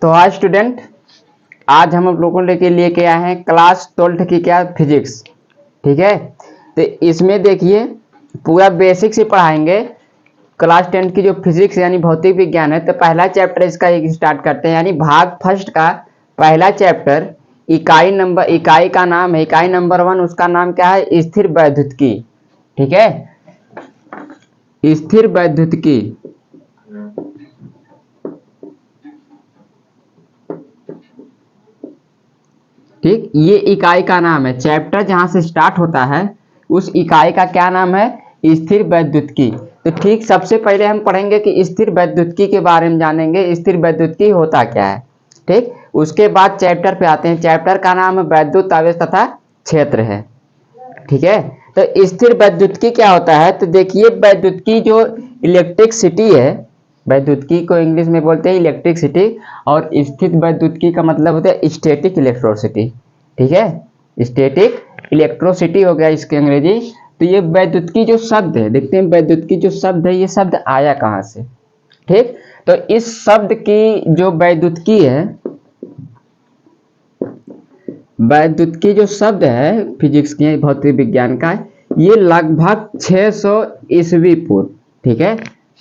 तो आज स्टूडेंट, आज हम लोगों के लेके आए हैं क्लास 12 की क्या फिजिक्स। ठीक है, तो इसमें देखिए पूरा बेसिक से पढ़ाएंगे। क्लास 10 की जो फिजिक्स यानी भौतिक विज्ञान है, तो पहला चैप्टर इसका एक स्टार्ट करते हैं, यानी भाग फर्स्ट का पहला चैप्टर। इकाई का नाम है, इकाई नंबर 1, उसका नाम क्या है? स्थिर वैद्युतिकी। ठीक है, स्थिर वैद्युतिकी। ठीक, ये इकाई का नाम है। चैप्टर जहां से स्टार्ट होता है उस इकाई का क्या नाम है? स्थिर वैद्युतिकी। तो ठीक, सबसे पहले हम पढ़ेंगे कि स्थिर वैद्युतिकी के बारे में जानेंगे, स्थिर वैद्युतिकी होता क्या है। ठीक, उसके बाद चैप्टर पे आते हैं। चैप्टर का नाम है वैद्युत आवेश तथा क्षेत्र है। ठीक है, तो स्थिर वैद्युतिकी क्या होता है? तो देखिए, वैद्युतिकी जो इलेक्ट्रिसिटी है, वैद्युतिकी को इंग्लिश में बोलते हैं इलेक्ट्रिसिटी, और स्थिर वैद्युतिकी का मतलब होता है स्टैटिक इलेक्ट्रिसिटी। ठीक है, स्टैटिक इलेक्ट्रिसिटी हो गया इसके अंग्रेजी। तो ये वैद्युतिकी जो शब्द है, देखते हैं वैद्युतिकी जो शब्द है, ये शब्द आया कहाँ से। ठीक, तो इस शब्द की जो वैद्युतिकी है, वैद्युतिकी जो शब्द है फिजिक्स के भौतिक विज्ञान का, ये लगभग 600 ईस्वी पूर्व, ठीक है,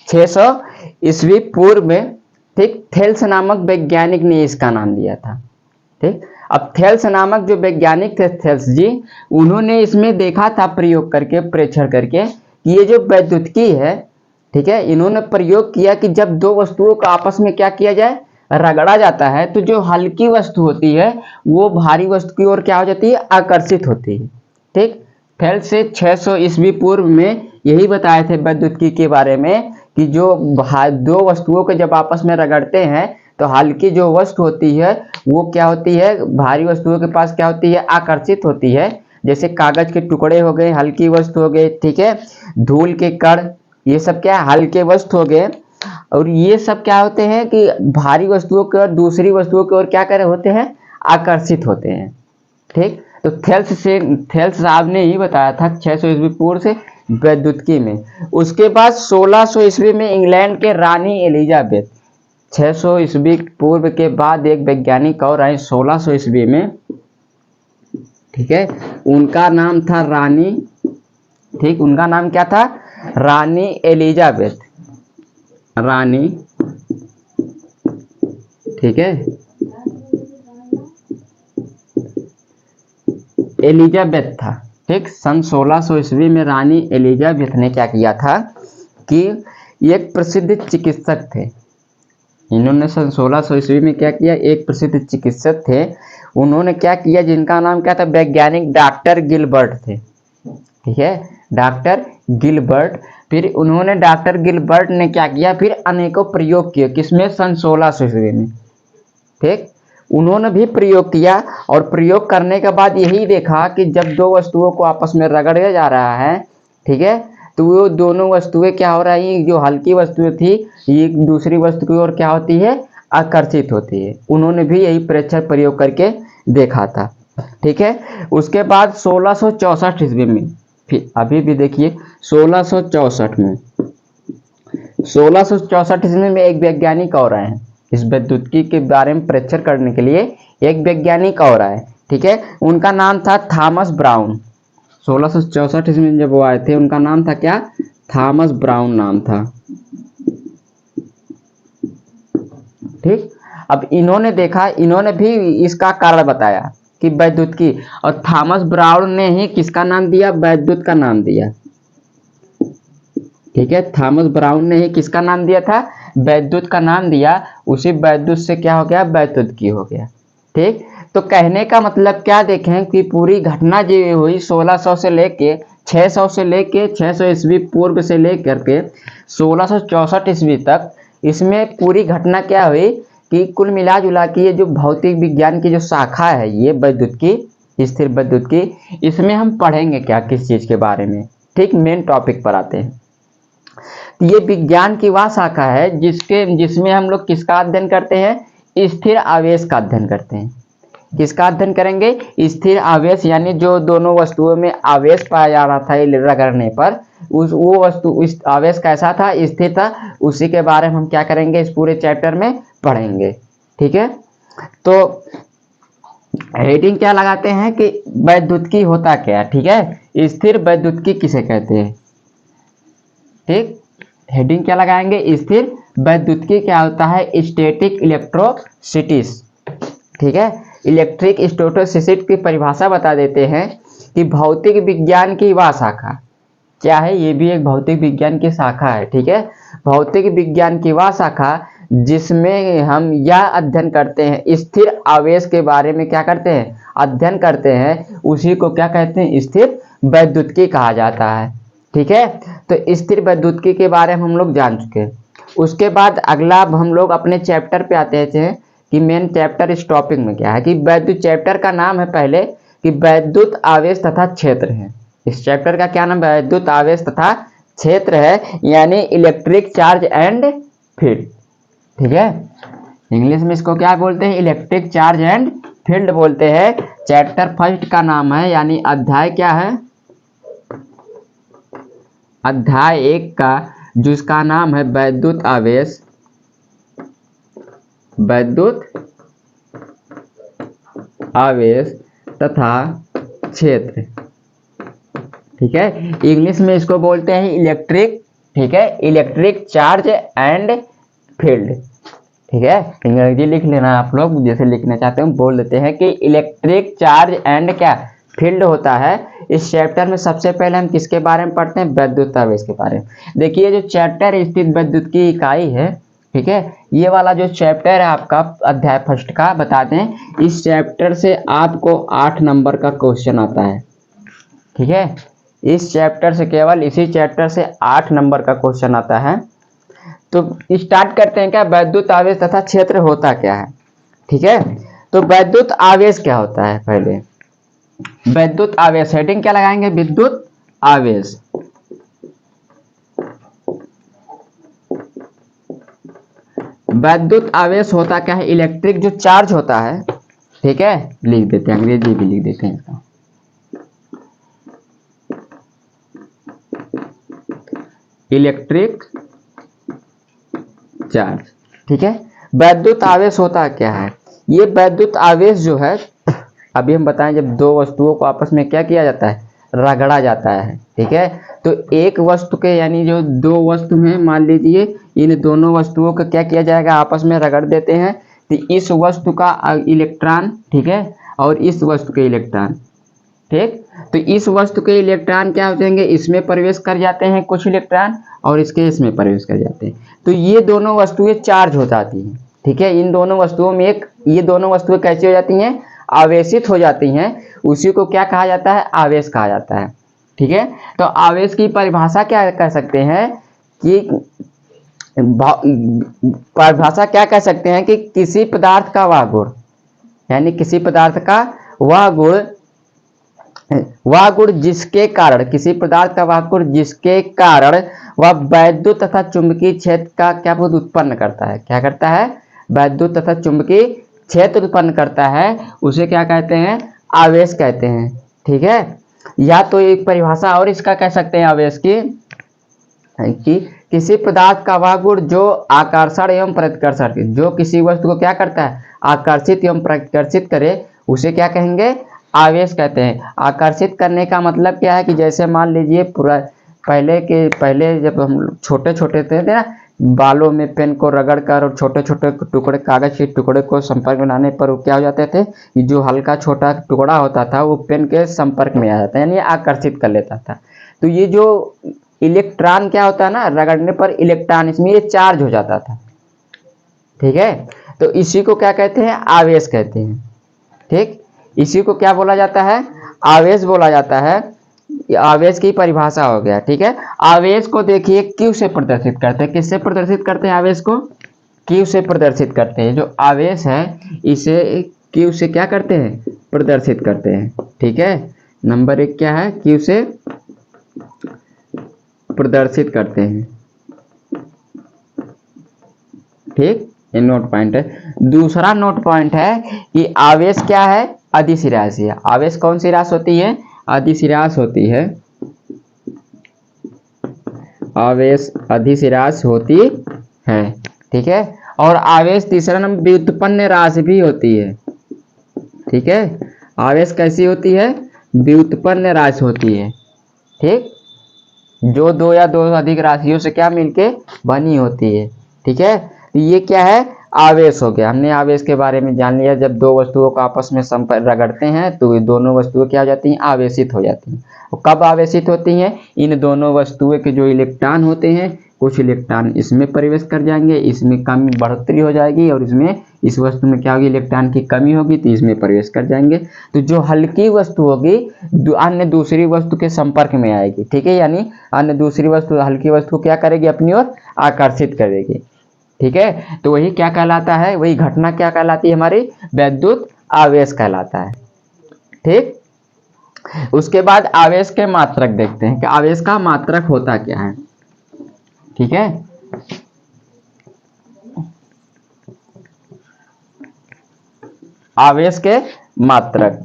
600 ईस्वी पूर्व में, ठीक, थेल्स नामक वैज्ञानिक ने इसका नाम दिया था। ठीक, अब थेल्स नामक जो वैज्ञानिक थे, थेल्स जी, उन्होंने इसमें देखा था प्रयोग करके, प्रेक्षण करके, कि ये जो वैद्युतिकी है, ठीक है, इन्होंने प्रयोग किया कि जब दो वस्तुओं को आपस में क्या किया जाए, रगड़ा जाता है, तो जो हल्की वस्तु होती है वो भारी वस्तु की ओर क्या हो जाती है? आकर्षित होती है। ठीक, थेल्स से 600 ईस्वी पूर्व में यही बताए थे वैद्युतिकी के बारे में कि जो दो वस्तुओं को जब आपस में रगड़ते हैं तो हल्की जो वस्तु होती है वो क्या होती है? भारी वस्तुओं के पास क्या होती है? आकर्षित होती है। जैसे कागज के टुकड़े हो गए, हल्की वस्तु हो गए, ठीक है, धूल के कण, ये सब क्या है? हल्के वस्तु हो गए। और ये सब क्या होते हैं कि भारी वस्तुओं की ओर, दूसरी वस्तुओं की ओर क्या कर रहे होते हैं? आकर्षित होते हैं। ठीक, तो थेल्स साहब ने ही बताया था 600 ईस्वी पूर्व से वैद्युतिकी में। उसके बाद 1600 ईस्वी में इंग्लैंड के रानी एलिजाबेथ, 600 ईस्वी पूर्व के बाद एक वैज्ञानिक और आए 1600 ईस्वी में, ठीक है, उनका नाम था रानी, ठीक, उनका नाम क्या था? रानी एलिजाबेथ, रानी, ठीक है, एलिजाबेथ था। ठीक, सन 1600 ईस्वी में रानी एलिजाबेथ ने क्या किया था कि एक प्रसिद्ध चिकित्सक थे, इन्होंने सन 1600 ईस्वी में क्या किया? एक प्रसिद्ध चिकित्सक थे, उन्होंने क्या किया, जिनका नाम क्या था? वैज्ञानिक डॉक्टर गिलबर्ट थे। ठीक है, डॉक्टर गिलबर्ट। फिर उन्होंने, डॉक्टर गिलबर्ट ने क्या किया? फिर अनेकों प्रयोग किए, किसमें? सन 1600 ईस्वी में। ठीक, उन्होंने भी प्रयोग किया, और प्रयोग करने के बाद यही देखा कि जब दो वस्तुओं को आपस में रगड़ा जा रहा है, ठीक है, तो वो दोनों वस्तुएं क्या हो रही हैं? जो हल्की वस्तुएं थी, ये दूसरी वस्तु की ओर क्या होती है? आकर्षित होती है। उन्होंने भी यही प्रेक्षण प्रयोग करके देखा था। ठीक है, उसके बाद 1664 ईस्वी में, फिर अभी भी देखिए 1664 में, 1664 ईस्वी में एक वैज्ञानिक और आए इस वैद्युतिकी के बारे में परीक्षण करने के लिए। एक वैज्ञानिक और आए, ठीक है, उनका नाम था थॉमस ब्राउन। 1664 ईस्वी में जब वो आए थे, उनका नाम था क्या? थॉमस ब्राउन नाम था। ठीक, अब इन्होंने देखा, इन्होंने भी इसका कारण बताया कि वैद्युतिकी, और थॉमस ब्राउन ने ही किसका नाम दिया? वैद्युत का नाम दिया। ठीक है, थॉमस ब्राउन ने ही किसका नाम दिया था? वैद्युत का नाम दिया। उसी वैद्युत से क्या हो गया? वैद्युतिकी हो गया। ठीक, तो कहने का मतलब क्या देखें कि पूरी घटना जो हुई 1600 से लेके 600 से लेके 600 ईस्वी पूर्व से लेकर के 1664 ईस्वी तक, इसमें पूरी घटना क्या हुई कि कुल मिला जुला के ये जो भौतिक विज्ञान की जो शाखा है, ये वैद्युतिकी, स्थिर वैद्युतिकी, इसमें हम पढ़ेंगे क्या, किस चीज के बारे में। ठीक, मेन टॉपिक पर आते हैं। ये विज्ञान की वह शाखा है जिसमें हम लोग किसका अध्ययन करते हैं? स्थिर आवेश का अध्ययन करते हैं। किसका अध्ययन करेंगे? स्थिर आवेश, यानी जो दोनों वस्तुओं में आवेश पाया जा रहा था रगड़ने पर, वो वस्तु, इस आवेश कैसा था? स्थिर था। उसी के बारे में हम क्या करेंगे? इस पूरे चैप्टर में पढ़ेंगे। ठीक है, तो हेडिंग क्या लगाते हैं कि वैद्युतिकी होता क्या है, ठीक है, स्थिर वैद्युतिकी किसे कहते हैं, ठीक। हेडिंग क्या लगाएंगे, स्थिर वैद्युतिकी क्या होता है, स्टैटिक इलेक्ट्रोसिटीज, ठीक है। इलेक्ट्रिक स्टैटिस्टिक्स की परिभाषा बता देते हैं कि भौतिक विज्ञान की वह शाखा क्या है, ये भी एक भौतिक विज्ञान की शाखा है, ठीक है। भौतिक विज्ञान की वह शाखा जिसमें हम यह अध्ययन करते हैं, स्थिर आवेश के बारे में क्या करते हैं, अध्ययन करते हैं, उसी को क्या कहते हैं, स्थिर वैद्युतिकी कहा जाता है, ठीक है। तो स्थिर वैद्युतिकी के बारे में हम लोग जान चुके हैं। उसके बाद अगला अब हम लोग अपने चैप्टर पे आते हैं कि मेन चैप्टर इस टॉपिक में क्या है, कि वैद्युत चैप्टर का नाम है पहले कि वैद्युत आवेश तथा क्षेत्र है। इस चैप्टर का क्या नाम है, वैद्युत आवेश तथा क्षेत्र है, यानी इलेक्ट्रिक चार्ज एंड फील्ड, ठीक है। इंग्लिश में इसको क्या बोलते हैं, इलेक्ट्रिक चार्ज एंड फील्ड बोलते हैं। चैप्टर फर्स्ट का नाम है, यानी अध्याय क्या है, अध्याय 1 का जिसका नाम है वैद्युत आवेश, वैद्युत आवेश तथा क्षेत्र, ठीक है। इंग्लिश में इसको बोलते हैं इलेक्ट्रिक, ठीक है, इलेक्ट्रिक चार्ज एंड फील्ड, ठीक है। अंग्रेजी लिख लेना आप लोग, जैसे लिखना चाहते हो बोल देते हैं कि इलेक्ट्रिक चार्ज एंड क्या फील्ड होता है। इस चैप्टर में सबसे पहले हम किसके बारे में पढ़ते हैं, वैद्युत आवेश के बारे में। देखिए जो चैप्टर स्थित वैद्युत की इकाई है, ठीक है, ये वाला जो चैप्टर है आपका अध्याय फर्स्ट का, बता दें इस चैप्टर से आपको 8 नंबर का क्वेश्चन आता है, ठीक है। इस चैप्टर से, केवल इसी चैप्टर से 8 नंबर का क्वेश्चन आता है। तो स्टार्ट करते हैं, क्या वैद्युत आवेश तथा क्षेत्र होता क्या है, ठीक है। तो वैद्युत आवेश क्या होता है, पहले वैद्युत आवेश, हेडिंग क्या लगाएंगे, विद्युत आवेश। वैद्युत आवेश होता क्या है, इलेक्ट्रिक जो चार्ज होता है, ठीक है, लिख देते हैं, अंग्रेजी भी लिख देते हैं इसका, इलेक्ट्रिक चार्ज, ठीक है। वैद्युत आवेश होता क्या है, ये वैद्युत आवेश जो है, अभी हम बताएं, जब दो वस्तुओं को आपस में क्या किया जाता है, रगड़ा जाता है, ठीक है। तो एक वस्तु के, यानी जो दो वस्तु हैं, मान लीजिए इन दोनों वस्तुओं का क्या किया जाएगा, आपस में रगड़ देते हैं, तो इस वस्तु का इलेक्ट्रॉन, ठीक है, और इस वस्तु के इलेक्ट्रॉन, ठीक, तो इस वस्तु के इलेक्ट्रॉन क्या हो जाएंगे, इसमें प्रवेश कर जाते हैं कुछ इलेक्ट्रॉन, और इसके इसमें प्रवेश कर जाते हैं, तो ये दोनों वस्तुएं चार्ज हो जाती हैं, ठीक है। इन दोनों वस्तुओं में ये दोनों वस्तुएं कैसी हो जाती हैं, आवेशित हो जाती हैं, उसी को क्या कहा जाता है, आवेश कहा जाता है, ठीक है। तो आवेश की परिभाषा क्या कर सकते हैं कि परिभाषा क्या कह सकते हैं कि किसी पदार्थ का वह गुण, यानी किसी पदार्थ का वह गुण जिसके कारण, किसी पदार्थ का वह गुण जिसके कारण वह वैद्युत तथा चुंबकीय क्षेत्र का क्या उत्पन्न करता है, क्या करता है, वैद्युत तथा चुंबकीय क्षेत्र उत्पन्न करता है, उसे क्या कहते हैं, आवेश कहते हैं, ठीक है। या तो एक परिभाषा और इसका कह सकते हैं आवेश की, कि किसी पदार्थ का वह गुण जो आकर्षण एवं प्रतिकर्षण, जो किसी वस्तु को क्या करता है, आकर्षित एवं प्रतिकर्षित करे, उसे क्या कहेंगे, आवेश कहते हैं। आकर्षित करने का मतलब क्या है कि जैसे मान लीजिए पहले जब हम छोटे छोटे थे ना, बालों में पेन को रगड़कर और छोटे छोटे टुकड़े, कागज के टुकड़े को संपर्क में लाने पर वो क्या हो जाते थे, जो हल्का छोटा टुकड़ा होता था वो पेन के संपर्क में आ जाता है, यानी आकर्षित कर लेता था। तो ये जो इलेक्ट्रॉन क्या होता है ना, रगड़ने पर इलेक्ट्रॉन इसमें ये चार्ज हो जाता था, ठीक है। तो इसी को क्या कहते हैं, आवेश कहते हैं, ठीक। इसी को क्या बोला जाता है, आवेश बोला जाता है। आवेश की परिभाषा हो गया, ठीक है। आवेश को देखिए क्यू से प्रदर्शित करते हैं, किससे प्रदर्शित करते हैं, आवेश को क्यू से प्रदर्शित करते हैं। जो आवेश है इसे क्यू से क्या करते हैं, प्रदर्शित करते हैं, ठीक है। नंबर 1 क्या है, क्यू से प्रदर्शित करते हैं, ठीक, ये नोट पॉइंट है। दूसरा नोट पॉइंट है कि आवेश क्या है, अदिश राशि है। आवेश कौन सी राशि होती है, अदिश राशि होती है, आवेश अदिश राशि होती है, ठीक है। और आवेश तीसरा नंबर व्युत्पन्न राशि भी होती है। ठीक है, आवेश कैसी होती है? व्युत्पन्न राशि होती है। ठीक, जो दो या दो से अधिक राशियों से क्या मिलके बनी होती है। ठीक है, तो ये क्या है? आवेश हो गया। हमने आवेश के बारे में जान लिया। जब दो वस्तुओं को आपस में संपर्क रगड़ते हैं तो ये दोनों वस्तुएं क्या हो जाती हैं? आवेशित हो जाती हैं। और कब आवेशित होती हैं? इन दोनों वस्तुओं के जो इलेक्ट्रॉन होते हैं, कुछ इलेक्ट्रॉन इसमें प्रवेश कर जाएंगे, इसमें कमी बढ़ोतरी हो जाएगी, और इसमें इस वस्तु में क्या होगी? इलेक्ट्रॉन की कमी होगी तो इसमें प्रवेश कर जाएंगे। तो जो हल्की वस्तु होगी अन्य दूसरी वस्तु के संपर्क में आएगी। ठीक है, यानी अन्य दूसरी वस्तु हल्की वस्तु क्या करेगी? अपनी ओर आकर्षित करेगी। ठीक है, तो वही क्या कहलाता है? वही घटना क्या कहलाती है? हमारी वैद्युत आवेश कहलाता है। ठीक, उसके बाद आवेश के मात्रक देखते हैं कि आवेश का मात्रक होता क्या है। ठीक है, आवेश के मात्रक।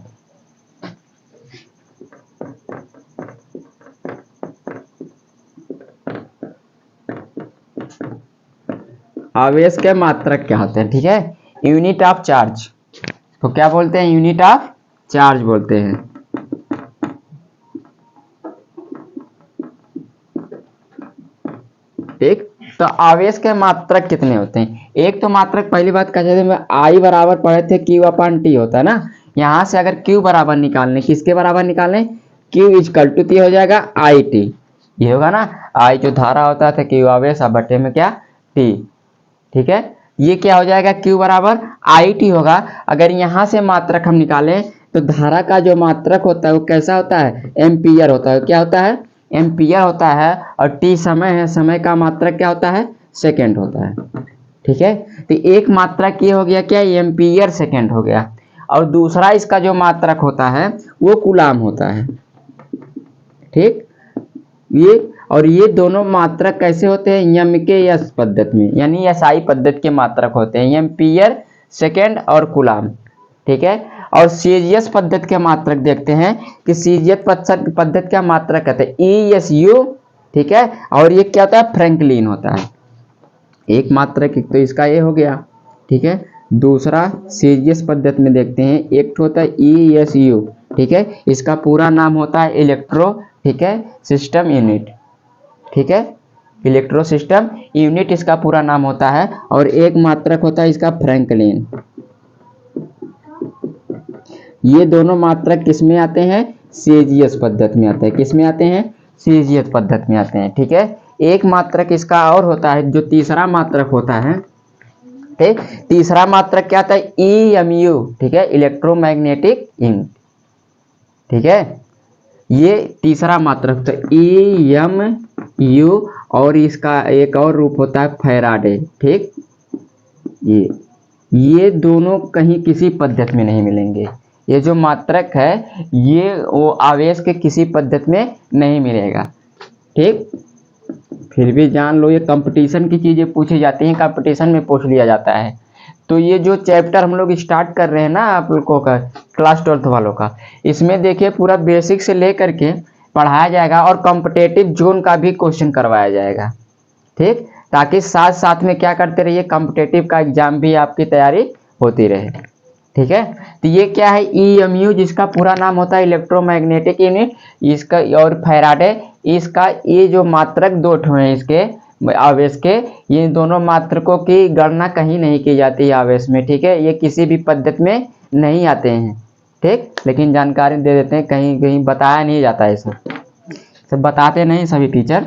आवेश के मात्रक क्या होते हैं? ठीक है, यूनिट ऑफ चार्ज तो क्या बोलते हैं? यूनिट ऑफ चार्ज बोलते हैं। ठीक, तो आवेश के मात्रक कितने होते हैं? एक तो मात्रक, पहली बात कहते थे आई बराबर पढ़े थे क्यू अपन टी होता है ना। यहां से अगर क्यू बराबर निकालने, किसके बराबर निकालने? क्यू इजकल टू टी हो जाएगा आई टी। ये होगा ना, आई जो धारा होता था क्यू आवेश, अब बटे में क्या? टी। ठीक है, ये क्या हो जाएगा? क्यू बराबर आई टी होगा। अगर यहां से मात्रक हम निकालें तो धारा का जो मात्रक होता है वो कैसा होता है? एम्पियर होता है। क्या होता है? एम्पियर होता है। और टी समय है, समय का मात्रक क्या होता है? सेकेंड होता है। ठीक है, तो एक मात्रक ये हो गया क्या? एम्पियर सेकेंड हो गया। और दूसरा इसका जो मात्रक होता है वो कूलाम होता है। ठीक, ये और ये दोनों मात्रक कैसे होते हैं? यम के यस पद्धति में, यानी एसआई पद्धति के मात्रक होते हैं, एम्पियर सेकेंड और कूलाम। ठीक है, और सीजीएस पद्धति के मात्रक देखते हैं कि सीजीएस पद्धति का मात्रक कहते हैं ईएसयू। ठीक है, और ये क्या होता है? फ्रैंकलिन होता है। एक मात्रक तो इसका ये हो गया। ठीक है, दूसरा सीजीएस पद्धति में देखते हैं, एक होता है ईएसयू। ठीक है, इसका पूरा नाम होता है इलेक्ट्रो, ठीक है, सिस्टम यूनिट। ठीक है, इलेक्ट्रो सिस्टम यूनिट इसका पूरा नाम होता है। और एक मात्रक होता है इसका फ्रैंकलिन। ये दोनों मात्रक किस में आते हैं? सीजीएस पद्धति में आते हैं। किस में आते हैं? सीजीएस पद्धति में आते हैं। ठीक है, एक मात्रक इसका और होता है, जो तीसरा मात्रक होता है। ठीक, तीसरा मात्रक क्या आता है? ईएमयू। ठीक है, इलेक्ट्रोमैग्नेटिक यूनिट। ठीक है, ये तीसरा मात्रक तो ईएमयू। और इसका एक और रूप होता है फैराडे। ठीक, ये दोनों कहीं किसी पद्धति में नहीं मिलेंगे। ये जो मात्रक है ये वो आवेश के किसी पद्धति में नहीं मिलेगा। ठीक, फिर भी जान लो ये कंपटीशन की चीजें पूछी जाती हैं, कंपटीशन में पूछ लिया जाता है। तो ये जो चैप्टर हम लोग स्टार्ट कर रहे हैं ना आप लोगों का, क्लास 12th वालों का, इसमें देखिए पूरा बेसिक से लेकर के पढ़ाया जाएगा और कॉम्पिटेटिव जोन का भी क्वेश्चन करवाया जाएगा। ठीक, ताकि साथ साथ में क्या करते रहिए, कॉम्पिटेटिव का एग्जाम भी आपकी तैयारी होती रहे। ठीक है, तो ये क्या है? ईएमयू, जिसका पूरा नाम होता है इलेक्ट्रोमैग्नेटिक यूनिट, इसका और फैराडे, इसका ये जो मात्रक दो ठो हैं इसके आवेश के, ये दोनों मात्रकों की गणना कहीं नहीं की जाती है आवेश में। ठीक है, ये किसी भी पद्धति में नहीं आते हैं। ठीक, लेकिन जानकारी दे देते हैं, कहीं कहीं बताया नहीं जाता है, सब बताते नहीं सभी टीचर।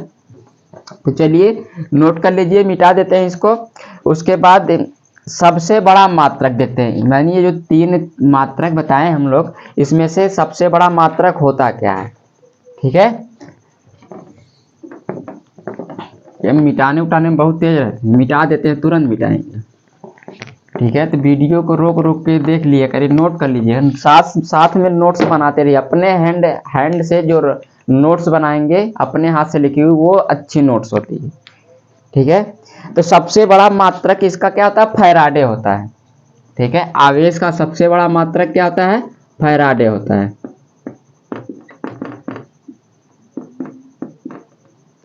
तो चलिए नोट कर लीजिए, मिटा देते हैं इसको। उसके बाद सबसे बड़ा मात्रक देखते हैं। मैंने ये जो तीन मात्रक बताए हम लोग, इसमें से सबसे बड़ा मात्रक होता क्या है? ठीक है, ये मिटाने उठाने में बहुत तेज रहते हैं, मिटा देते हैं, तुरंत मिटाएंगे। ठीक है, तो वीडियो को रोक रोक के देख लिया करिए, नोट कर लीजिए, साथ साथ में नोट्स बनाते रहिए। अपने हैंड से जो नोट्स बनाएंगे, अपने हाथ से लिखी हुई, वो अच्छी नोट्स होती है। ठीक है, तो सबसे बड़ा मात्रक इसका क्या होता है? फैराडे होता है। ठीक है, आवेश का सबसे बड़ा मात्रक क्या होता है? फैराडे होता है।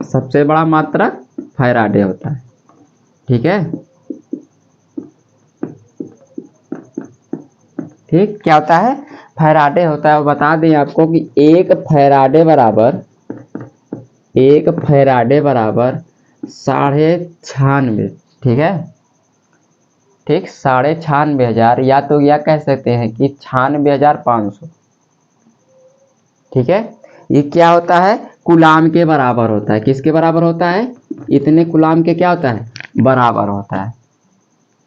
सबसे बड़ा मात्रक फैराडे होता है। ठीक है, ठीक, क्या होता है, फैराडे होता है। और बता दें आपको कि एक फैराडे बराबर 96, ठीक है, ठीक, 96,500, या तो यह कह सकते हैं कि 96,500, ठीक है। ये क्या होता है, कूलाम के बराबर होता है। किसके बराबर होता है, इतने कूलाम के क्या होता है, बराबर होता है।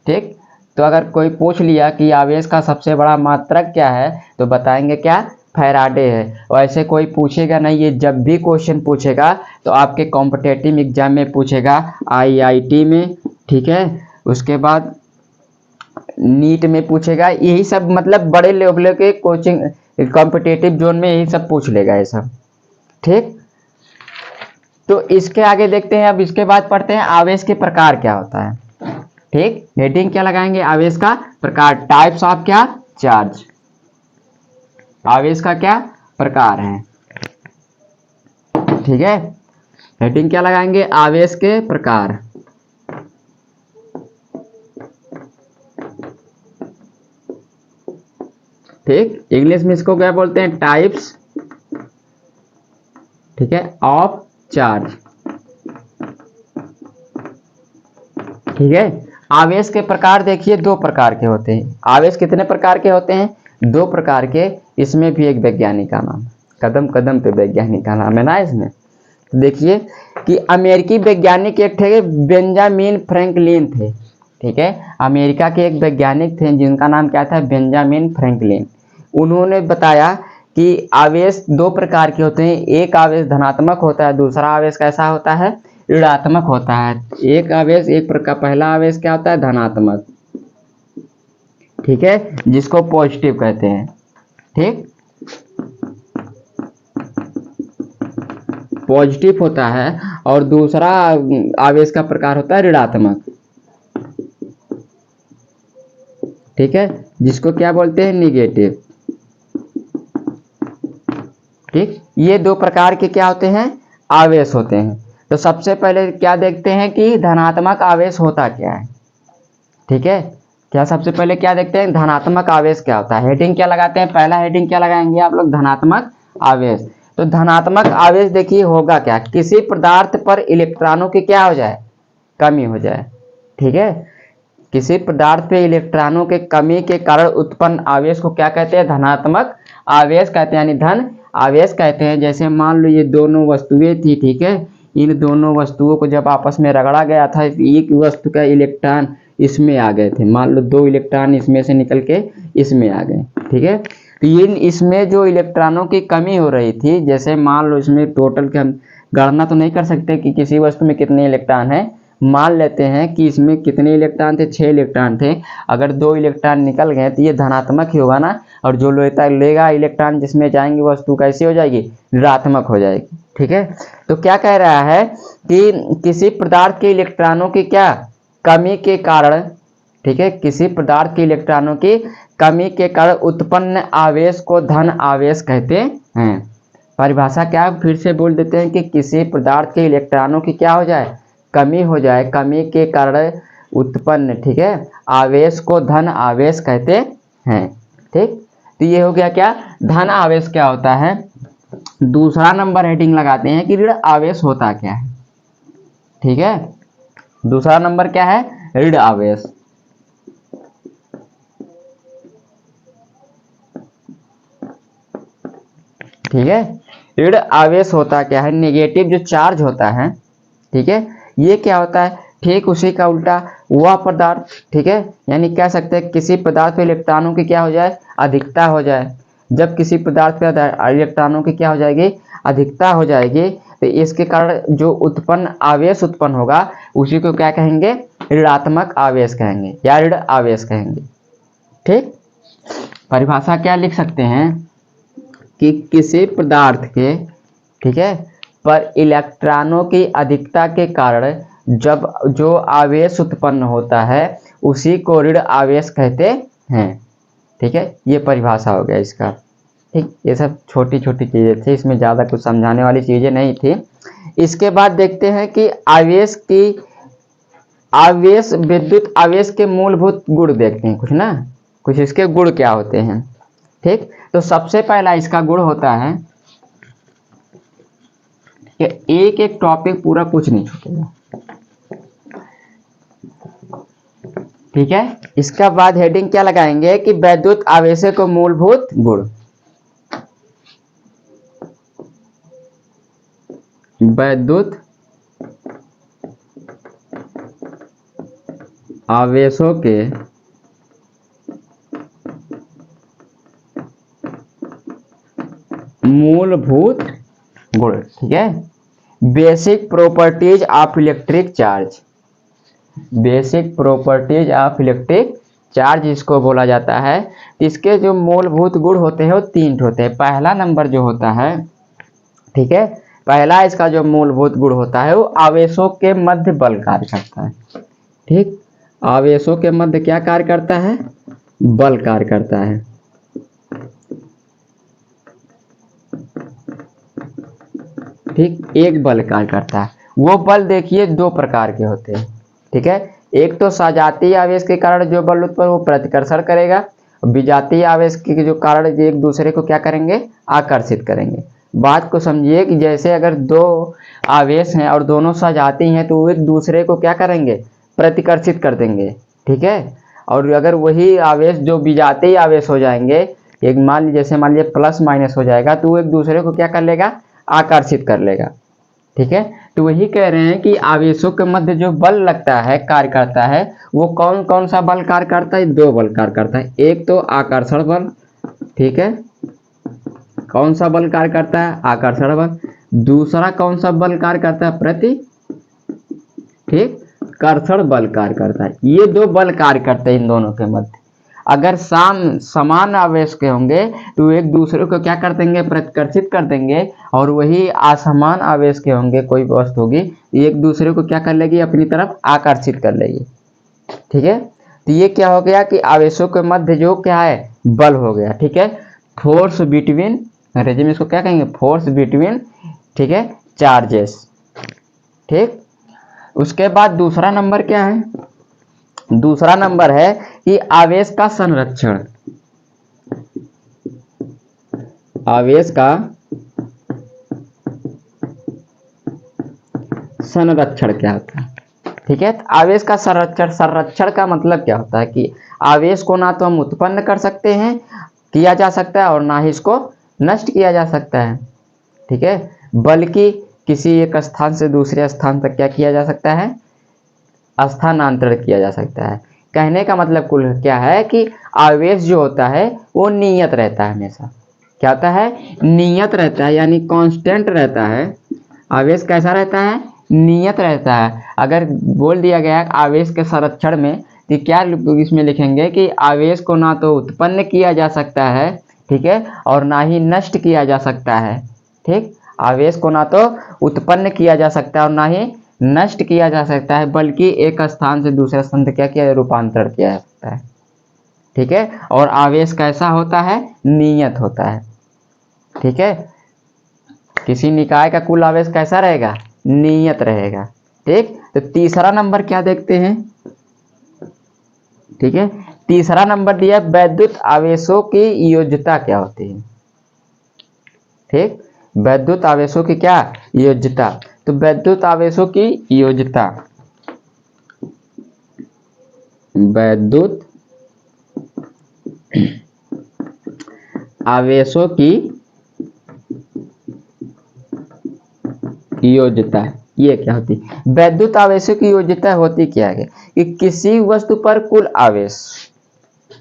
ठीक, तो अगर कोई पूछ लिया कि आवेश का सबसे बड़ा मात्रक क्या है, तो बताएंगे क्या, फैराडे है। और ऐसे कोई पूछेगा नहीं, ये जब भी क्वेश्चन पूछेगा तो आपके कॉम्पिटेटिव एग्जाम में पूछेगा, आईआईटी में, ठीक है, उसके बाद नीट में पूछेगा, यही सब मतलब बड़े लेवल के कोचिंग कॉम्पिटेटिव जोन में यही सब पूछ लेगा ये सब। ठीक, तो इसके आगे देखते हैं। अब इसके बाद पढ़ते हैं आवेश के प्रकार क्या होता है। ठीक, हेडिंग क्या लगाएंगे, आवेश का प्रकार, टाइप्स ऑफ क्या, चार्ज, आवेश का क्या प्रकार है। ठीक है, हेडिंग क्या लगाएंगे, आवेश के प्रकार। ठीक, इंग्लिश में इसको क्या बोलते हैं, टाइप्स, ठीक है, ऑफ चार्ज। ठीक है, आवेश के प्रकार देखिए दो प्रकार के होते हैं। आवेश कितने प्रकार के होते हैं, दो प्रकार के। इसमें भी एक वैज्ञानिक का नाम, कदम कदम पे वैज्ञानिक का नाम है ना इसमें। देखिए कि अमेरिकी वैज्ञानिक एक थे, बेंजामिन फ्रैंकलिन थे। ठीक है, अमेरिका के एक वैज्ञानिक थे जिनका नाम क्या था, बेंजामिन फ्रैंकलिन। उन्होंने बताया कि आवेश दो प्रकार के होते हैं, एक आवेश धनात्मक होता है, दूसरा आवेश कैसा होता है, ऋणात्मक होता है। एक आवेश, एक प्रकार, पहला आवेश क्या होता है, धनात्मक, ठीक है, जिसको पॉजिटिव कहते हैं। ठीक, पॉजिटिव होता है। और दूसरा आवेश का प्रकार होता है ऋणात्मक, ठीक है, जिसको क्या बोलते हैं, निगेटिव। ठीक, ये दो प्रकार के क्या होते हैं, आवेश होते हैं। तो सबसे पहले क्या देखते हैं कि धनात्मक आवेश होता क्या है। ठीक है, क्या सबसे पहले क्या देखते हैं, धनात्मक आवेश क्या होता है। हेडिंग क्या लगाते हैं, पहला हेडिंग क्या लगाएंगे आप लोग, धनात्मक आवेश। तो धनात्मक आवेश देखिए होगा क्या, किसी पदार्थ पर इलेक्ट्रॉनों की क्या हो जाए, कमी हो जाए। ठीक है, किसी पदार्थ पे इलेक्ट्रॉनों के कमी के कारण उत्पन्न आवेश को क्या कहते हैं, धनात्मक आवेश कहते हैं, यानी धन आवेश कहते हैं। जैसे मान लो ये दोनों वस्तुएं थी, ठीक है, इन दोनों वस्तुओं को जब आपस में रगड़ा गया था, एक वस्तु का इलेक्ट्रॉन इसमें आ गए थे, मान लो दो इलेक्ट्रॉन इसमें से निकल के इसमें आ गए। ठीक है, तो ये इसमें जो इलेक्ट्रॉनों की कमी हो रही थी, जैसे मान लो इसमें टोटल के हम गणना तो नहीं कर सकते कि किसी वस्तु में कितने इलेक्ट्रॉन है, मान लेते हैं कि इसमें कितने इलेक्ट्रॉन थे, 6 इलेक्ट्रॉन थे। अगर 2 इलेक्ट्रॉन निकल गए तो ये धनात्मक ही होगा ना, और जो लेगा इलेक्ट्रॉन जिसमें जाएंगे वस्तु कैसी हो जाएगी, ऋणात्मक हो जाएगी। ठीक है, तो क्या कह रहा है कि किसी पदार्थ के इलेक्ट्रॉनों की क्या कमी के कारण, ठीक है, किसी पदार्थ के इलेक्ट्रॉनों की कमी के कारण उत्पन्न आवेश को धन आवेश कहते हैं। परिभाषा क्या, फिर से बोल देते हैं कि किसी पदार्थ के इलेक्ट्रॉनों की क्या हो जाए, कमी हो जाए, कमी के कारण उत्पन्न, ठीक है, आवेश को धन आवेश कहते हैं। ठीक, तो ये हो गया क्या, धन आवेश क्या होता है। दूसरा नंबर हेडिंग लगाते हैं कि ऋण आवेश होता क्या है। ठीक है, दूसरा नंबर क्या है, ऋण आवेश। ठीक है, ऋण आवेश होता क्या है, नेगेटिव जो चार्ज होता है, ठीक है, ये क्या होता है, ठीक उसी का उल्टा वह पदार्थ, ठीक है, यानी कह सकते हैं किसी पदार्थ पे इलेक्ट्रॉनों की क्या हो जाए, अधिकता हो जाए। जब किसी पदार्थ पे इलेक्ट्रॉनों की क्या हो जाएगी, अधिकता हो जाएगी, तो इसके कारण जो उत्पन्न आवेश उत्पन्न होगा उसी को क्या कहेंगे, ऋणात्मक आवेश कहेंगे या ऋण आवेश कहेंगे। ठीक, परिभाषा क्या लिख सकते हैं कि किसी पदार्थ के, ठीक है, पर इलेक्ट्रॉनों की अधिकता के कारण जब जो आवेश उत्पन्न होता है उसी को ऋण आवेश कहते हैं। ठीक है, ये परिभाषा हो गया इसका। ठीक, ये सब छोटी छोटी चीजें थी, इसमें ज़्यादा कुछ समझाने वाली चीजें नहीं थी। इसके बाद देखते हैं कि आवेश विद्युत आवेश के मूलभूत गुण देखते हैं कुछ ना। कुछ इसके गुण क्या होते हैं। ठीक, तो सबसे पहला इसका गुण होता है कि एक एक टॉपिक पूरा कुछ नहीं छूटेगा। ठीक है, इसका बाद हेडिंग क्या लगाएंगे कि वैद्युत आवेशों को मूलभूत गुण। वैद्युत आवेशों के मूलभूत गुण। ठीक है, basic properties of electric charge. Basic properties of electric charge इसको बोला जाता है। इसके जो मूलभूत गुण होते हैं वो 3 होते हैं। पहला नंबर जो होता है, ठीक है, पहला इसका जो मूलभूत गुण होता है वो आवेशों के मध्य बल कार्य करता है। ठीक, आवेशों के मध्य क्या कार्य करता है, बल कार्य करता है। ठीक, एक बल कार्य करता है। वो बल देखिए 2 प्रकार के होते हैं। ठीक है, एक तो सजातीय आवेश के कारण जो बल उत्पन्न वो प्रतिकर्षण करेगा, विजातीय आवेश के जो कारण एक दूसरे को क्या करेंगे, आकर्षित करेंगे। बात को समझिए कि जैसे अगर 2 आवेश हैं और दोनों सजाती हैं तो वो एक दूसरे को क्या करेंगे, प्रतिकर्षित कर देंगे। ठीक है, और अगर वही आवेश जो विजातीय आवेश हो जाएंगे, एक मान लीजिए जैसे मान लीजिए प्लस माइनस हो जाएगा, तो वो एक दूसरे को क्या कर लेगा, आकर्षित कर लेगा। ठीक है, तो वही कह रहे हैं कि आवेशों के मध्य जो बल लगता है, कार्य करता है, वो कौन कौन सा बल कार्य करता है, 2 बल कार्य करता है। एक तो आकर्षण बल। ठीक है, कौन सा बल कार्य करता है, आकर्षण बल। दूसरा कौन सा बल कार्य करता है, प्रति, ठीक, कर्षण बल कार्य करता है। ये 2 बल कार्य करते हैं इन दोनों के मध्य। अगर समान आवेश के होंगे तो एक दूसरे को क्या कर देंगे, प्रतिकर्षित कर देंगे, और वही असमान आवेश के होंगे, कोई वस्तु होगी, एक दूसरे को क्या कर लेगी, अपनी तरफ आकर्षित कर लेगी। ठीक है, तो ये क्या हो गया कि आवेशों के मध्य जो क्या है, बल हो गया। ठीक है, फोर्स बिटवीन, अंग्रेजी में इसको क्या कहेंगे, फोर्स बिटवीन, ठीक है, चार्जेस। ठीक, उसके बाद दूसरा नंबर क्या है, दूसरा नंबर है कि आवेश का संरक्षण। आवेश का संरक्षण क्या होता है। ठीक है, तो आवेश का संरक्षण का मतलब क्या होता है कि आवेश को ना तो हम उत्पन्न कर सकते हैं, किया जा सकता है, और ना ही इसको नष्ट किया जा सकता है। ठीक है, बल्कि किसी एक स्थान से दूसरे स्थान तक क्या किया जा सकता है, स्थानांतरित किया जा सकता है। कहने का मतलब कुल क्या है कि आवेश जो होता है वो नियत रहता है, हमेशा क्या होता है, नियत रहता है, यानी कांस्टेंट रहता है। आवेश कैसा रहता है, नियत रहता है। अगर बोल दिया गया आवेश के संरक्षण में, तो क्या इसमें लिखेंगे कि आवेश को ना तो उत्पन्न किया जा सकता है, ठीक है, और ना ही नष्ट किया जा सकता है। ठीक, आवेश को ना तो उत्पन्न किया जा सकता है और ना ही नष्ट किया जा सकता है, बल्कि एक स्थान से दूसरे स्थान तक क्या किया, रूपांतरण किया जा सकता है। ठीक है, और आवेश कैसा होता है, नियत होता है। ठीक है, किसी निकाय का कुल आवेश कैसा रहेगा, नियत रहेगा। ठीक, तो तीसरा नंबर क्या देखते हैं। ठीक है, तीसरा नंबर दिया वैद्युत आवेशों की योज्यता क्या होती है। ठीक, वैद्युत आवेशों की क्या योज्यता, तो वैद्युत आवेशों की योज्यता, वैद्युत आवेशों की योज्यता, ये क्या होती है, वैद्युत आवेशों की योज्यता होती क्या है कि किसी वस्तु पर कुल आवेश,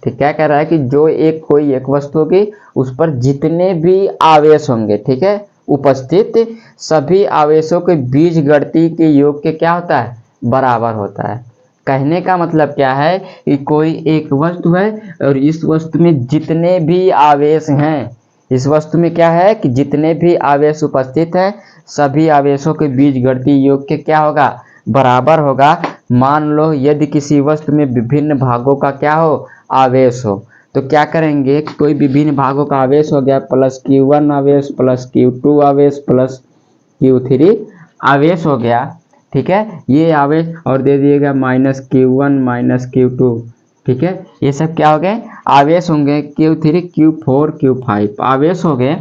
ठीक, क्या कह रहा है कि जो कोई एक वस्तु होगी उस पर जितने भी आवेश होंगे, ठीक है, उपस्थित, सभी आवेशों के बीजगणितीय के योग के क्या होता है, बराबर होता है। कहने का मतलब क्या है कि कोई एक वस्तु है और इस वस्तु में जितने भी आवेश हैं, इस वस्तु में क्या है कि जितने भी आवेश उपस्थित हैं, सभी आवेशों के बीजगणितीय योग के क्या होगा, बराबर होगा। मान लो यदि किसी वस्तु में विभिन्न भागों का क्या हो, आवेश हो, तो क्या करेंगे, कोई विभिन्न भागों का आवेश हो गया, प्लस Q1 आवेश, प्लस Q2 आवेश, प्लस Q3 आवेश हो गया। ठीक है, ये आवेश और दे दिएगा माइनस Q1 माइनस Q2। ठीक है, ये सब क्या हो गए, आवेश होंगे। Q3 Q4 Q5 आवेश हो गए।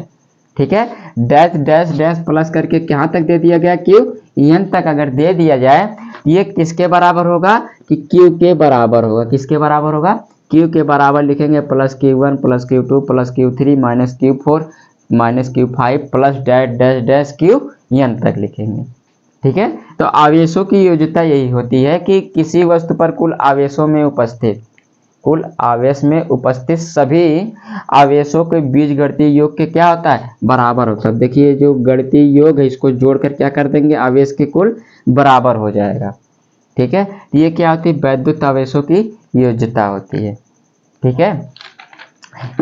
ठीक है, डैश डैश डैश प्लस करके कहाँ तक दे दिया गया, Qn तक अगर दे दिया जाए, ये किसके बराबर होगा कि Q के बराबर होगा। किसके बराबर होगा, Q के बराबर लिखेंगे plus Q1 plus Q2 plus Q3 minus Q4 minus Q5 plus dash dash dash Qn तक लिखेंगे। ठीक है, तो आवेशों की योज्यता यही होती है कि किसी वस्तु पर कुल आवेश में उपस्थित सभी आवेशों के बीजगणितीय योग के क्या होता है, बराबर होता है। देखिए जो गणितीय योग है इसको जोड़कर क्या कर देंगे, आवेश के कुल बराबर हो जाएगा। ठीक है, ये क्या होती है, वैद्युत आवेशों की योज्यता होती है। ठीक है,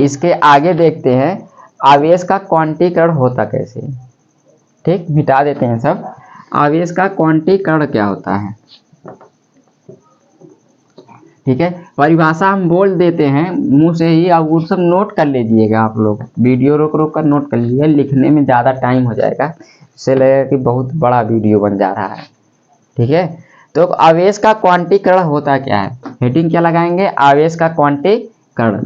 इसके आगे देखते हैं आवेश का क्वांटीकरण होता कैसे। ठीक, मिटा देते हैं सब। आवेश का क्वांटीकरण क्या होता है, ठीक है, परिभाषा हम बोल देते हैं मुंह से ही, आप वो सब नोट कर लीजिएगा। आप लोग वीडियो रोक रोक कर नोट कर लीजिए, लिखने में ज़्यादा टाइम हो जाएगा, इससे लगेगा कि बहुत बड़ा वीडियो बन जा रहा है। ठीक है, तो आवेश का क्वांटीकरण होता क्या है, हेडिंग क्या लगाएंगे, आवेश का क्वांटीकरण।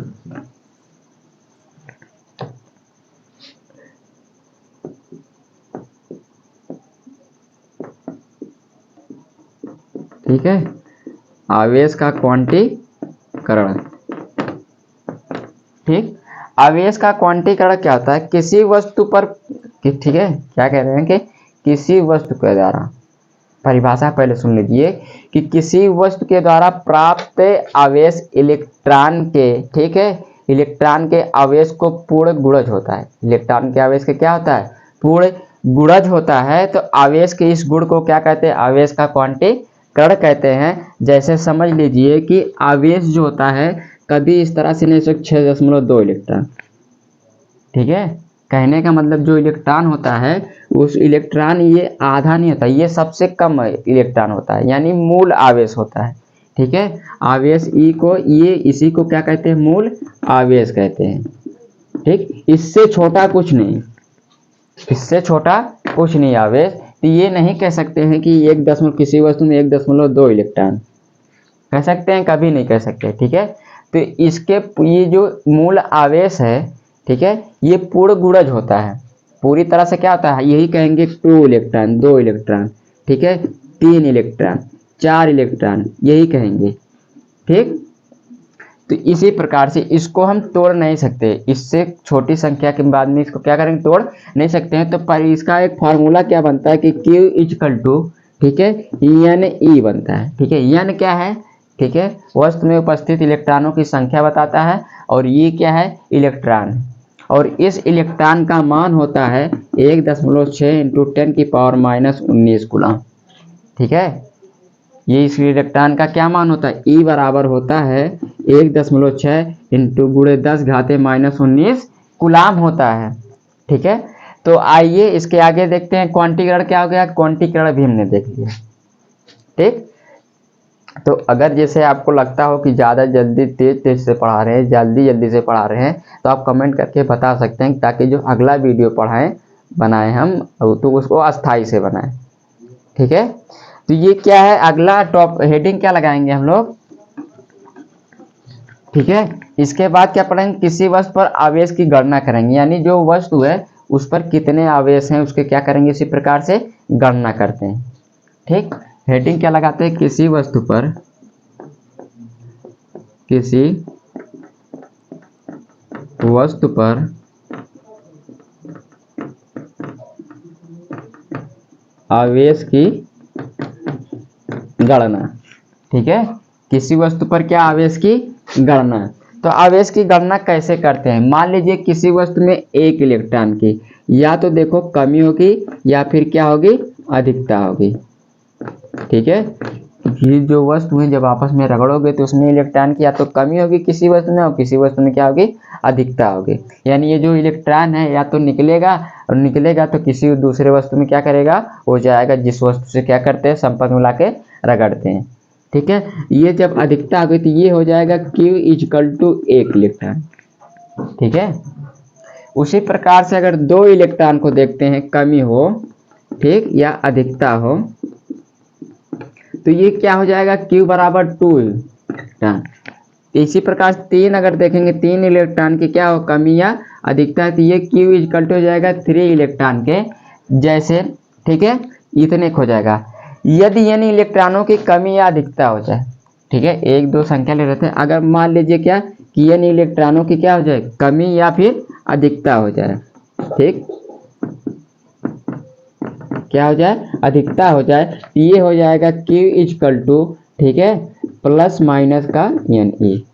ठीक है, आवेश का क्वांटीकरण। ठीक, आवेश का क्वांटीकरण क्या होता है, किसी वस्तु पर, ठीक है, क्या कह रहे हैं कि किसी वस्तु के द्वारा, परिभाषा पहले सुन लीजिए, कि किसी वस्तु के द्वारा प्राप्त आवेश इलेक्ट्रॉन के, ठीक है, इलेक्ट्रॉन के आवेश को पूर्ण गुणज होता है। इलेक्ट्रॉन के आवेश के क्या होता है, पूर्ण गुणज होता है। तो आवेश के इस गुण को क्या कहते हैं, आवेश का क्वांटीकरण कहते हैं। जैसे समझ लीजिए कि आवेश जो होता है कभी इस तरह से नहीं, 6.2 इलेक्ट्रॉन। ठीक है, कहने का मतलब जो इलेक्ट्रॉन होता है उस इलेक्ट्रॉन, ये आधा नहीं होता, ये सबसे कम इलेक्ट्रॉन होता है, यानी मूल आवेश होता है। ठीक है, आवेश ई को, ये इसी को क्या कहते हैं, मूल आवेश कहते हैं। ठीक, इससे छोटा कुछ नहीं, इससे छोटा कुछ नहीं आवेश। तो ये नहीं कह सकते हैं कि किसी वस्तु में 1.2 इलेक्ट्रॉन, कह सकते हैं, कभी नहीं कह सकते। ठीक है, तो इसके ये जो मूल आवेश है, ठीक है, ये पूर्ण गुणज होता है। पूरी तरह से क्या होता है, यही कहेंगे 2 इलेक्ट्रॉन, 2 इलेक्ट्रॉन, ठीक है, 3 इलेक्ट्रॉन, 4 इलेक्ट्रॉन, यही कहेंगे। ठीक, तो इसी प्रकार से इसको हम तोड़ नहीं सकते, इससे छोटी संख्या के बाद में इसको क्या करेंगे, तोड़ नहीं सकते हैं। तो पर इसका एक फार्मूला क्या बनता है कि Q इक्वल टू, ठीक है, NE बनता है। ठीक है, N क्या है, ठीक है, वस्तु में उपस्थित इलेक्ट्रॉनों की संख्या बताता है, और ये क्या है, इलेक्ट्रॉन, और इस इलेक्ट्रॉन का मान होता है 1.6 × 10⁻⁻19 कूलम। ठीक है, ये इस इलेक्ट्रॉन का क्या मान होता है, E बराबर होता है 1.6 × 10⁻⁻19 कूलम होता है। ठीक है, तो आइए इसके आगे देखते हैं क्वांटीकरण क्या हो गया। क्वांटीकरण भी हमने देख लिया। ठीक, तो अगर जैसे आपको लगता हो कि ज़्यादा जल्दी तेज से पढ़ा रहे हैं, जल्दी से पढ़ा रहे हैं, तो आप कमेंट करके बता सकते हैं, ताकि जो अगला वीडियो बनाएं हम, तो उसको अस्थाई से बनाएं। ठीक है, तो ये क्या है, अगला टॉप हेडिंग क्या लगाएंगे हम लोग। ठीक है, इसके बाद क्या पढ़ेंगे, किसी वस्तु पर आवेश की गणना करेंगे, यानी जो वस्तु है उस पर कितने आवेश हैं उसके क्या करेंगे, इसी प्रकार से गणना करते हैं। ठीक, हेडिंग क्या लगाते हैं, किसी वस्तु पर आवेश की गणना। ठीक है, किसी वस्तु पर क्या, आवेश की गणना। तो आवेश की गणना कैसे करते हैं, मान लीजिए किसी वस्तु में 1 इलेक्ट्रॉन की, या तो देखो कमी होगी या फिर क्या होगी, अधिकता होगी। ठीक है, ये जो वस्तु है जब आपस में रगड़ोगे तो उसमें इलेक्ट्रॉन की या तो कमी होगी किसी वस्तु में, और किसी वस्तु में क्या होगी, अधिकता होगी। यानी ये जो इलेक्ट्रॉन है या तो निकलेगा, और निकलेगा तो किसी दूसरे वस्तु में क्या करेगा, हो जाएगा, जिस वस्तु से क्या करते हैं, संपर्क में लाके रगड़ते हैं। ठीक है, ये जब अधिकता आ गई तो ये हो जाएगा Q इक्वल टू 1 इलेक्ट्रॉन। ठीक है, उसी प्रकार से अगर 2 इलेक्ट्रॉन को देखते हैं, कमी हो, ठीक, या अधिकता हो, तो ये क्या हो जाएगा, Q बराबर 2 इलेक्ट्रॉन। इसी प्रकार 3 अगर देखेंगे 3 इलेक्ट्रॉन की क्या हो कमी या अधिकता है, तो ये Q इक्वल टू हो जाएगा 3 इलेक्ट्रॉन के जैसे, ठीक है, इतने हो जाएगा। यदि n इलेक्ट्रॉनों की कमी या अधिकता हो जाए, ठीक है, एक दो संख्या ले रहे थे, अगर मान लीजिए क्या कि n इलेक्ट्रॉनों की क्या हो जाए कमी या फिर अधिकता हो जाए, ठीक, क्या हो जाए अधिकता हो जाए, तो ये हो जाएगा Q इक्वल टू, ठीक है, प्लस माइनस का एन ई,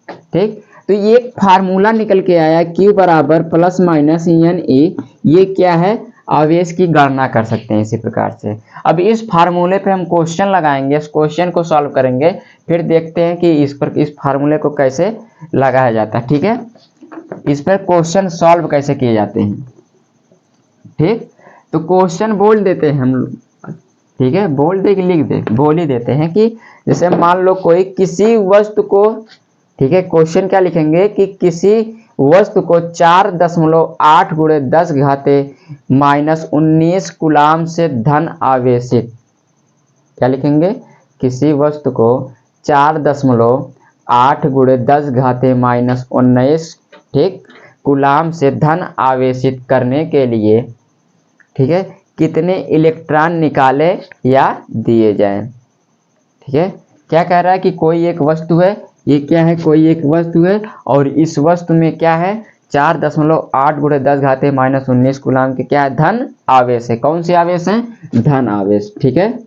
ठीक। तो ये फार्मूला निकल के आया Q बराबर प्लस माइनस एन ई, ये क्या है आवेश की गणना कर सकते हैं इसी प्रकार से। अब इस फार्मूले पे हम क्वेश्चन लगाएंगे, इस क्वेश्चन को सॉल्व करेंगे, फिर देखते हैं कि इस फार्मूले को कैसे लगाया जाता है, ठीक है, इस पर क्वेश्चन सॉल्व कैसे किए जाते हैं, ठीक। तो क्वेश्चन बोल देते हैं हम लोग, ठीक है, बोल दे कि लिख दे, बोल ही देते हैं कि जैसे मान लो कोई किसी वस्तु को, ठीक है, क्वेश्चन क्या लिखेंगे कि किसी वस्तु को 4.8 गुणे 10 घाते -19 कूलाम से धन आवेशित, क्या लिखेंगे, किसी वस्तु को 4.8 गुणे 10 घाते -19, ठीक, कूलाम से धन आवेशित करने के लिए, ठीक है, कितने इलेक्ट्रॉन निकाले या दिए जाएं, ठीक है। क्या कह रहा है कि कोई एक वस्तु है, ये क्या है कोई एक वस्तु है, और इस वस्तु में क्या है 4.8 गुणे 10 घाते -19 कूलाम के क्या है धन आवेश है। कौन से आवेश है, धन आवेश, ठीक है,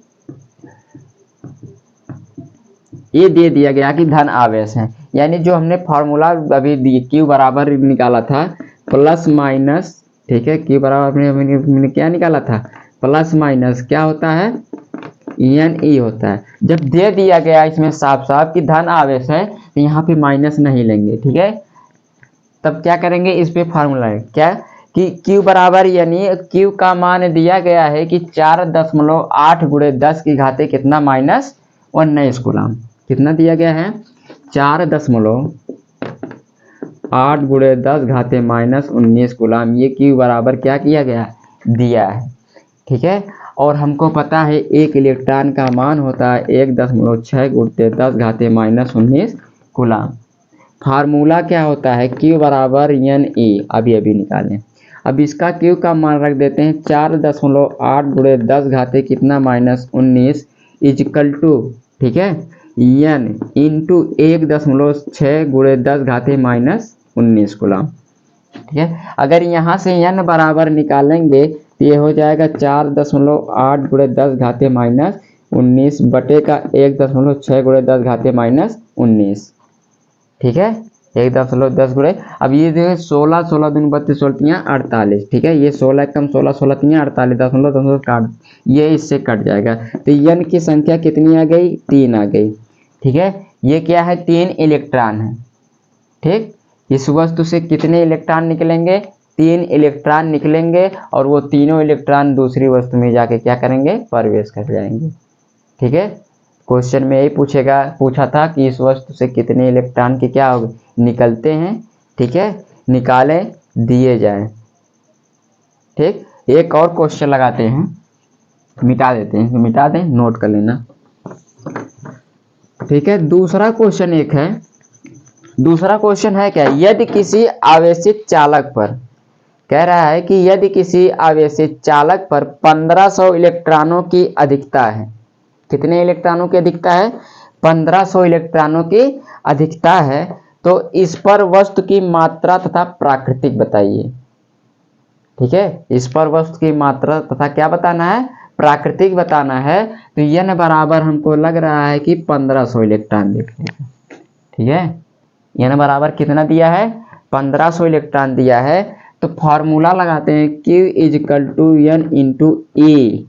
ये दे दिया गया कि धन आवेश है, यानी जो हमने फॉर्मूला अभी Q बराबर निकाला था प्लस माइनस, ठीक है, Q बराबर हमने क्या निकाला था प्लस माइनस क्या होता है एन ई होता है। जब दे दिया गया इसमें साफ साफ कि धन आवेश है, तो यहाँ पे माइनस नहीं लेंगे, ठीक है, तब क्या करेंगे इस पे फार्मूला है क्या कि Q बराबर, यानी Q का मान दिया गया है कि 4.8 गुणे 10 की घाते कितना -19 कूलाम, कितना दिया गया है 4.8 गुणे 10 घाते -19 कूलाम, ये Q बराबर क्या किया गया दिया है, ठीक है। और हमको पता है एक इलेक्ट्रॉन का मान होता है 1.6 गुणे 10 घाते -19 कूलाम। फार्मूला क्या होता है Q बराबर एन ई, अभी निकालें। अब इसका Q का मान रख देते हैं 4.8 गुणे 10 घाते कितना -19 इजकल टू, ठीक है, एन इंटू 1.6 गुणे 10 घाते -19 कूलाम, ठीक है। अगर यहाँ से n बराबर निकालेंगे तो ये हो जाएगा 4.8 गुणे 10 घाते -19 बटे का 1.6 गुणे 10 घाते -19, ठीक है, 1.10 गुणे, अब ये जो 16 दूनी 32 16 48, ठीक है, ये 16 कम 16 16 3 48 दशमलव काट, ये इससे कट जाएगा, तो n की संख्या कितनी आ गई 3 आ गई, ठीक है। ये क्या है 3 इलेक्ट्रॉन है, ठीक, इस वस्तु से कितने इलेक्ट्रॉन निकलेंगे 3 इलेक्ट्रॉन निकलेंगे, और वो तीनों इलेक्ट्रॉन दूसरी वस्तु में जाके क्या करेंगे प्रवेश कर जाएंगे, ठीक है। क्वेश्चन में यही पूछा था कि इस वस्तु से कितने इलेक्ट्रॉन के क्या निकलते हैं, ठीक है, निकाले दिए जाएं, ठीक। एक और क्वेश्चन लगाते हैं, मिटा देते हैं, मिटा दें नोट कर लेना, ठीक है। दूसरा क्वेश्चन एक है, दूसरा क्वेश्चन है क्या, यदि किसी आवेशित चालक पर, कह रहा है कि यदि किसी आवेशित चालक पर 1500 इलेक्ट्रॉनों की अधिकता है, कितने इलेक्ट्रॉनों की अधिकता है 1500 इलेक्ट्रॉनों की अधिकता है, तो इस पर वस्तु की मात्रा तथा प्राकृतिक बताइए, ठीक है, इस पर वस्तु की मात्रा तथा क्या बताना है प्राकृतिक बताना है। तो n बराबर हमको लग रहा है कि 1500 इलेक्ट्रॉन देखेगा, ठीक है, n बराबर कितना दिया है 1500 इलेक्ट्रॉन दिया है। तो फार्मूला लगाते हैं Q equal to n into E,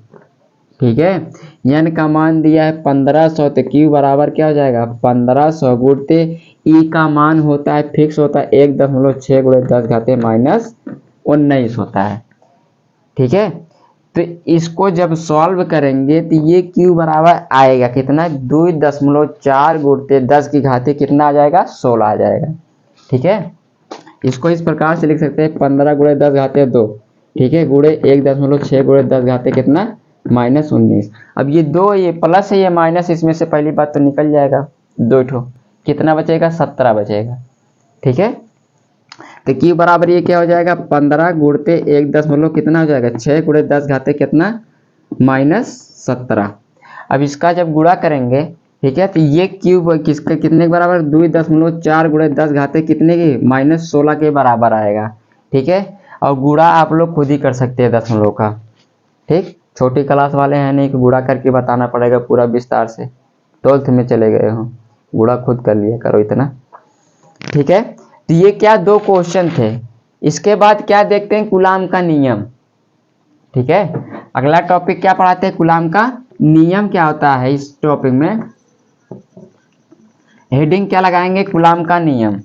ठीक है, n का मान दिया है 1500, तो Q बराबर क्या हो जाएगा 1500 गुणते E का मान होता है फिक्स होता है 1.6 गुणे 10 घाते -19 होता है, ठीक है। तो इसको जब सॉल्व करेंगे तो ये Q बराबर आएगा कितना 2.4 गुणते 10 की घाते कितना आ जाएगा 16 आ जाएगा, ठीक है। इसको इस प्रकार से लिख सकते हैं 15 गुणे 10 घाते 2, ठीक है, गुणे 1.6 गुणे 10 घाते कितना -19। अब ये 2 ये प्लस है ये माइनस, इसमें से पहली बात तो निकल जाएगा 2 ठो, कितना बचेगा, 17 बचेगा। ठीक है, तो Q बराबर ये क्या हो जाएगा, 15 गुणते 1 कितना हो जाएगा, 6 गुणे 10 घाते कितना, -17। अब इसका जब गुणा करेंगे, ठीक है, तो ये क्यूब किसके कितने के बराबर, 2.4 गुणे 10 घाते कितने की, -16 के बराबर आएगा। ठीक है, और गुणा आप लोग खुद ही कर सकते हैं दशमलव का। ठीक, छोटी क्लास वाले हैं नहीं कि गुणा करके बताना पड़ेगा पूरा विस्तार से, 12th में चले गए हो, गुणा खुद कर लिया करो इतना। ठीक है, तो ये क्या दो क्वेश्चन थे। इसके बाद क्या देखते हैं, कूलाम का नियम। ठीक है, अगला टॉपिक क्या पढ़ाते हैं, कूलाम का नियम क्या होता है। इस टॉपिक में हेडिंग क्या लगाएंगे, कूलाम का नियम।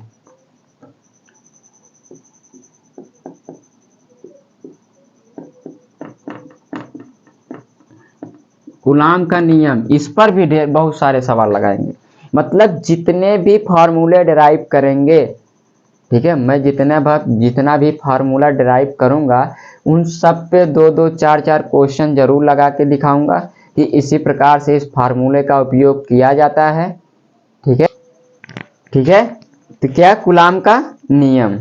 कूलाम का नियम, इस पर भी बहुत सारे सवाल लगाएंगे। मतलब जितने भी फार्मूले डिराइव करेंगे, ठीक है, मैं जितना भी फार्मूला डिराइव करूंगा उन सब पे 2-2, 4-4 क्वेश्चन जरूर लगा के दिखाऊंगा कि इसी प्रकार से इस फार्मूले का उपयोग किया जाता है। ठीक है, ठीक है, तो क्या कूलाम का नियम।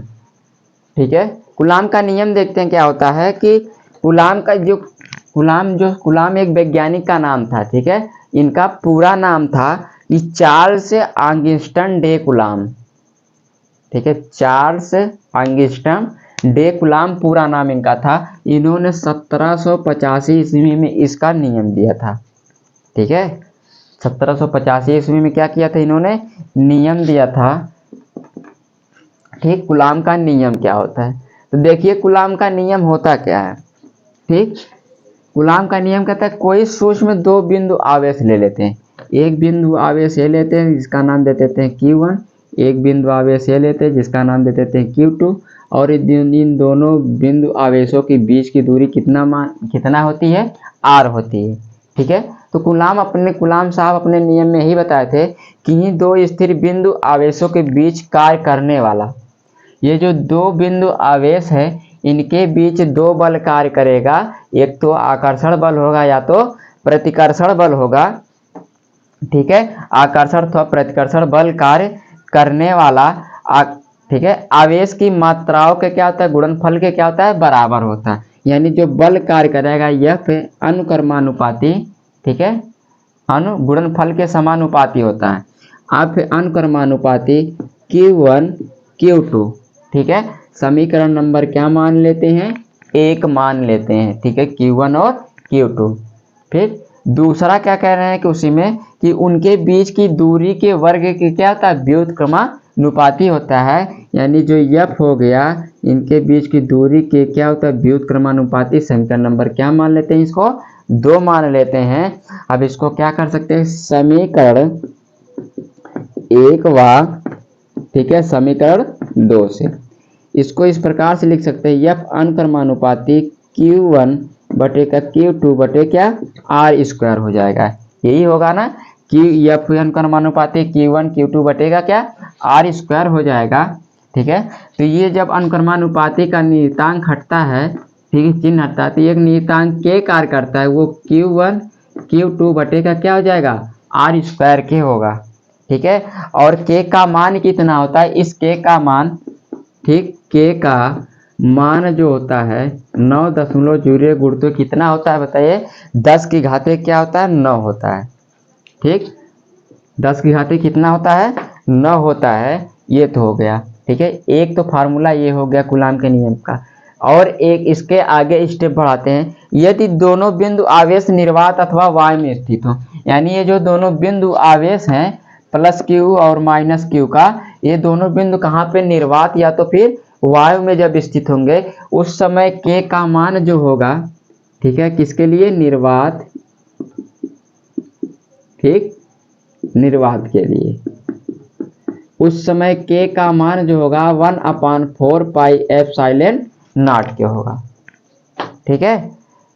ठीक है, कूलाम का नियम देखते हैं क्या होता है कि कूलाम एक वैज्ञानिक का नाम था। ठीक है, इनका पूरा नाम था कि चार्ल्स आंगस्टन डे कूलाम। ठीक है, चार्ल्स आंगस्टन डे कूलाम पूरा नाम इनका था। इन्होंने 1785 ईस्वी में इसका नियम दिया था। ठीक है, 1785 ईस्वी में क्या किया था, इन्होंने नियम दिया था। ठीक, कूलाम का नियम क्या होता है, तो देखिए कूलाम का नियम होता क्या है। ठीक, कूलाम का नियम कहता है कोई सूक्ष्म दो बिंदु आवेश ले लेते हैं। एक बिंदु आवेश ये लेते हैं जिसका नाम दे देते हैं Q1, एक बिंदु आवेश ये लेते हैं जिसका नाम दे देते हैं Q2, और इन दोनों बिंदु आवेशों के बीच की दूरी कितना होती है, R होती है। ठीक है, तो कूलाम साहब अपने नियम में ही बताए थे कि ये दो स्थिर बिंदु आवेशों के बीच कार्य करने वाला, ये जो दो बिंदु आवेश है इनके बीच दो बल कार्य करेगा। एक तो आकर्षण बल होगा या तो प्रतिकर्षण बल होगा। ठीक है, आकर्षण अथवा प्रतिकर्षण बल कार्य करने वाला ठीक है, आवेश की मात्राओं के क्या होता है, गुणनफल के क्या होता है, बराबर होता है। यानी जो बल कार्य करेगा यह अनुक्रमानुपाती, ठीक है, गुणनफल के समानुपाती होता है। आप अनुक्रमानुपाती Q1 Q2। ठीक है, समीकरण नंबर क्या मान लेते हैं, 1 मान लेते हैं। ठीक है, Q1 और Q2। फिर दूसरा क्या कह रहे हैं कि उसी में कि उनके बीच की दूरी के वर्ग के क्या होता है, व्युत्क्रमानुपाती होता है। यानी जो F हो गया, इनके बीच की दूरी के क्या होता है, व्युत्क्रमानुपाती। समीकरण नंबर क्या मान लेते हैं, इसको 2 मान लेते हैं। अब इसको क्या कर सकते हैं, समीकरण 1 व ठीक है समीकरण 2 से इसको इस प्रकार से लिख सकते हैं, F अनुक्रमानुपाती Q1 बटे का Q2 बटे क्या R स्क्वायर हो जाएगा। यही होगा ना कि F अनुक्रमानुपाती Q1 Q2 बटे का क्या R स्क्वायर हो जाएगा। ठीक है, तो ये जब अनुक्रमानुपाती का नियतांक हटता है, ठीक है, चिन्ह हटता है, तो एक नियतांक के कार्य करता है, वो Q1 Q2 बटे का क्या हो जाएगा, R स्क्वायर के होगा। ठीक है, और के का मान कितना होता है, इस के का मान, ठीक, के का मान जो होता है 9.0 गुणित कितना होता है बताइए, 10 की घाते क्या होता है, 9 होता है। ठीक, 10 की घाते कितना होता है, 9 होता है। ये तो हो गया। ठीक है, एक तो फार्मूला ये हो गया कूलाम के नियम का। और एक इसके आगे स्टेप बढ़ाते हैं, यदि दोनों बिंदु आवेश निर्वात अथवा वाय में स्थित हो, यानी ये जो दोनों बिंदु आवेश हैं +Q और -Q का, ये दोनों बिंदु कहाँ पे, निर्वात या तो फिर वायु में जब स्थित होंगे, उस समय के का मान जो होगा, ठीक है, किसके लिए, निर्वात, ठीक, निर्वात के लिए, उस समय के का मान जो होगा 1/4 पाई एप्सिलॉन नॉट के होगा। ठीक है,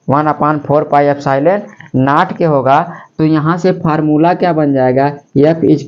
1/4 पाई एप्सिलॉन नॉट के होगा। तो यहाँ से फार्मूला क्या बन जाएगा, F =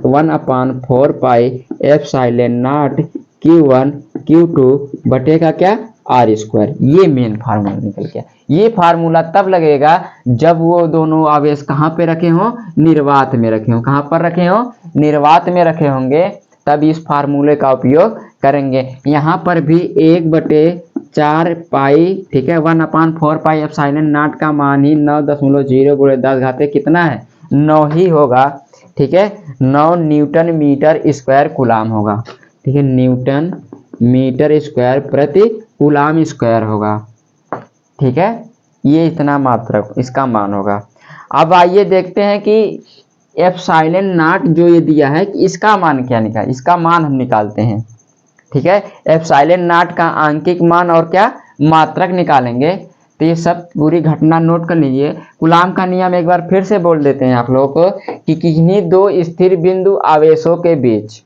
1/4 pi epsilon not Q1 Q2 बटे का क्या आर स्क्वायर। ये मेन फार्मूला निकल गया। ये फार्मूला तब लगेगा जब वो दोनों आवेश कहाँ पे रखे हों, निर्वात में रखे हों। कहाँ पर रखे हों, निर्वात में रखे होंगे, तब इस फार्मूले का उपयोग करेंगे। यहाँ पर भी 1/4 पाई, ठीक है, 1/4 पाई एप्सिलॉन नॉट का मान ही 9.0 गुणे 10 घाते कितना है, 9 ही होगा। ठीक है, 9 न्यूटन मीटर स्क्वायर कूलाम होगा। ठीक है, न्यूटन मीटर स्क्वायर प्रति कूलाम स्क्वायर होगा। ठीक है, ये इतना मात्रक इसका मान होगा। अब आइए देखते हैं कि एप्सिलॉन नॉट जो ये दिया है कि इसका मान क्या निकाल, इसका मान हम निकालते हैं। ठीक है, एप्सिलॉन नॉट का आंकिक मान और क्या मात्रक निकालेंगे। तो ये सब पूरी घटना नोट कर लीजिए। कूलाम का नियम एक बार फिर से बोल देते हैं आप लोगों को कि किन्हीं दो स्थिर बिंदु आवेशों के बीच,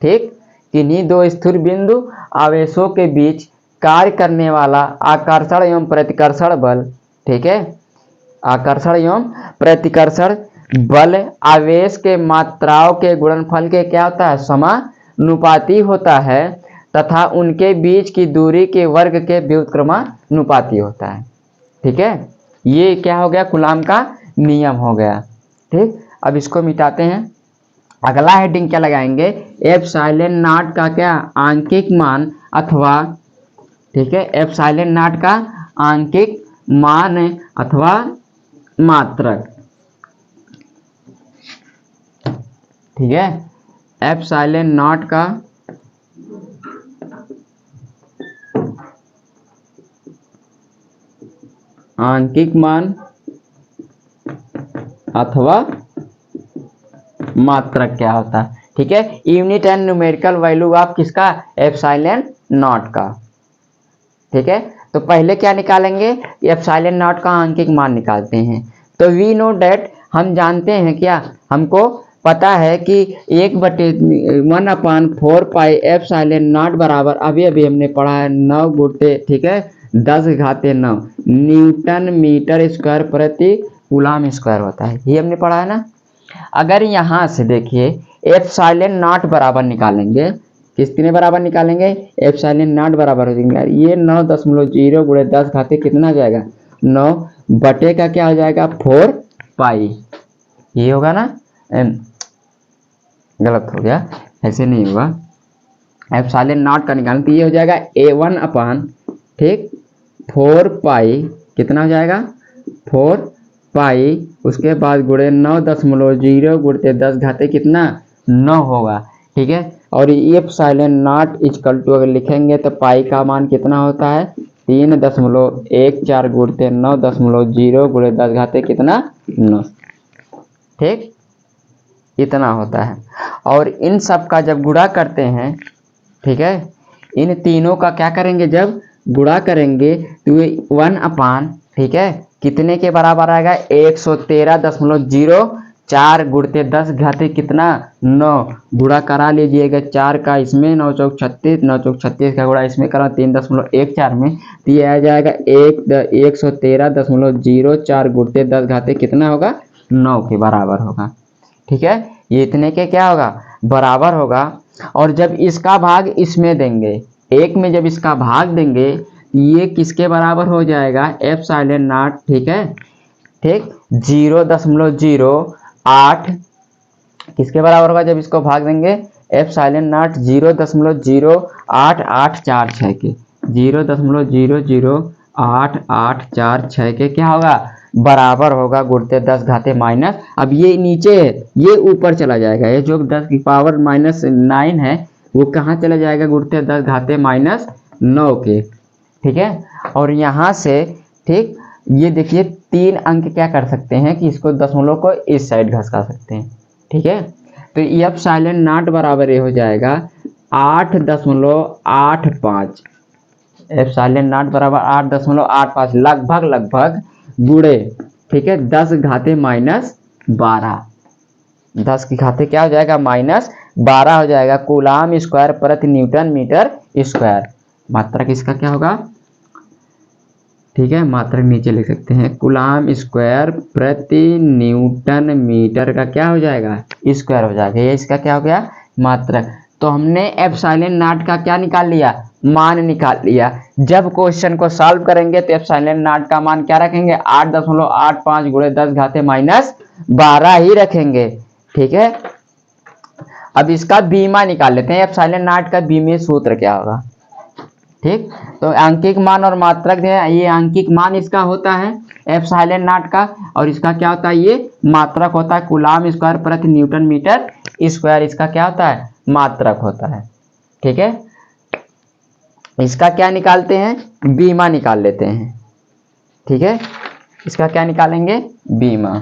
ठीक, किन्हीं दो स्थिर बिंदु आवेशों के बीच कार्य करने वाला आकर्षण एवं प्रतिकर्षण बल, ठीक है, आकर्षण एवं प्रतिकर्षण बल आवेश के मात्राओं के गुणनफल के क्या होता है, समानुपाती होता है तथा उनके बीच की दूरी के वर्ग के व्युत्क्रमानुपाती होता है। ठीक है, ये क्या हो गया, कूलाम का नियम हो गया। ठीक, अब इसको मिटाते हैं। अगला हेडिंग क्या लगाएंगे, एप्सिलॉन नॉट का क्या आंकिक मान अथवा, ठीक है, एप्सिलॉन नॉट का आंकिक मान अथवा मात्रक। ठीक है, एप्सिलॉन नॉट का आंकिक मान अथवा मात्रक क्या होता है। ठीक है, unit and numerical value of किसका, एप्सिलॉन नॉट का। ठीक है, तो पहले क्या निकालेंगे, एप्सिलॉन नॉट का आंकिक मान निकालते हैं। तो वी नो डेट, हम जानते हैं क्या, हमको पता है कि 1/4 पाई एप्सिलॉन नॉट बराबर, अभी हमने पढ़ा है 9 गुणित, ठीक है, 10 घाते 9 न्यूटन मीटर स्क्वायर प्रति कूलाम स्क्वायर होता है। ये हमने पढ़ा है ना। अगर यहाँ से देखिए एप्सिलॉन नॉट बराबर निकालेंगे, किसके बराबर निकालेंगे, एप्सिलॉन नॉट बराबर हो जाएगा, ये 9.0 गुणे 10 घाते कितना आ जाएगा, 9 बटे का क्या हो जाएगा 4 पाई। ये होगा ना, गलत हो गया, ऐसे नहीं होगा। एप्सिलॉन नॉट का निकालें तो ये हो जाएगा A1 अपान, ठीक, 4 पाई, कितना हो जाएगा 4 पाई, उसके बाद गुणे 9.0 गुणते 10 घाते कितना 9 होगा। ठीक है, और एप्सिलॉन नॉट इक्वल टू अगर लिखेंगे तो पाई का मान कितना होता है 3.14 गुणते 9.0 गुणे 10 घाते कितना 9। ठीक, इतना होता है। और इन सब का जब गुणा करते हैं, ठीक है, इन तीनों का क्या करेंगे, जब गुणा करेंगे तो ये 1 अपान, ठीक है, कितने के बराबर आएगा 113.04 गुणते 10 घाते कितना 9। गुणा करा लीजिएगा 4 का इसमें, 9 चौक 36, 9 चौक 36 का गुणा इसमें करा 3.14 में, तो ये आ जाएगा 113.04 गुणते 10 घाते कितना होगा 9 के बराबर होगा। ठीक है, ये इतने के क्या होगा बराबर होगा। और जब इसका भाग इसमें देंगे, एक में जब इसका भाग देंगे, ये किसके बराबर हो जाएगा, एप्सिलॉन नॉट, ठीक है, ठीक, 0.08 किसके बराबर होगा जब इसको भाग देंगे, एप्सिलॉन नॉट 0.08846 के, 0.00886 के क्या होगा बराबर होगा गुणते 10 घाते माइनस, अब ये नीचे है ये ऊपर चला जाएगा, ये जो 10 की पावर -9 है वो कहाँ चला जाएगा गुणते 10 घाते -9 के। ठीक है, और यहाँ से, ठीक, ये देखिए 3 अंक क्या कर सकते हैं कि इसको दशमलव को इस साइड घसका सकते हैं। ठीक है, तो एप्सिलॉन नॉट बराबर ये हो जाएगा 8.85, एप्सिलॉन नॉट बराबर 8.85 लगभग गुणे, ठीक है, 10 घाते -12, 10 की घाते क्या हो जाएगा -12 हो जाएगा कूलाम स्क्वायर प्रति न्यूटन मीटर स्क्वायर। मात्रक इसका क्या होगा, ठीक है, मात्रक नीचे लिख सकते हैं, कूलाम स्क्वायर प्रति न्यूटन मीटर का क्या हो जाएगा स्क्वायर हो जाएगा, ये इसका क्या हो गया मात्रक। तो हमने एप्सिलॉन नॉट का क्या निकाल लिया मान निकाल लिया। जब क्वेश्चन को सॉल्व करेंगे तो एप्सिलॉन नॉट का मान क्या रखेंगे, 8.85 गुणे 10 घाते -12 ही रखेंगे। ठीक है, अब इसका बीमा निकाल लेते हैं। एप्सिलॉन नॉट का बीमीय सूत्र क्या होगा। ठीक, तो आंकिक मान और मात्रक है, ये आंकिक मान इसका होता है एप्सिलॉन नॉट का, और इसका क्या होता है, ये मात्रक होता है, कूलाम स्क्वायर प्रति न्यूटन मीटर स्क्वायर इसका क्या होता है, मात्रक होता है। ठीक है, इसका क्या निकालते हैं, बीमा निकाल लेते हैं। ठीक है, इसका क्या निकालेंगे, बीमा।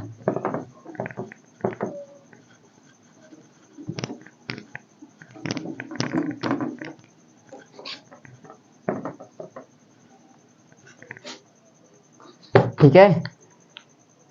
ठीक है,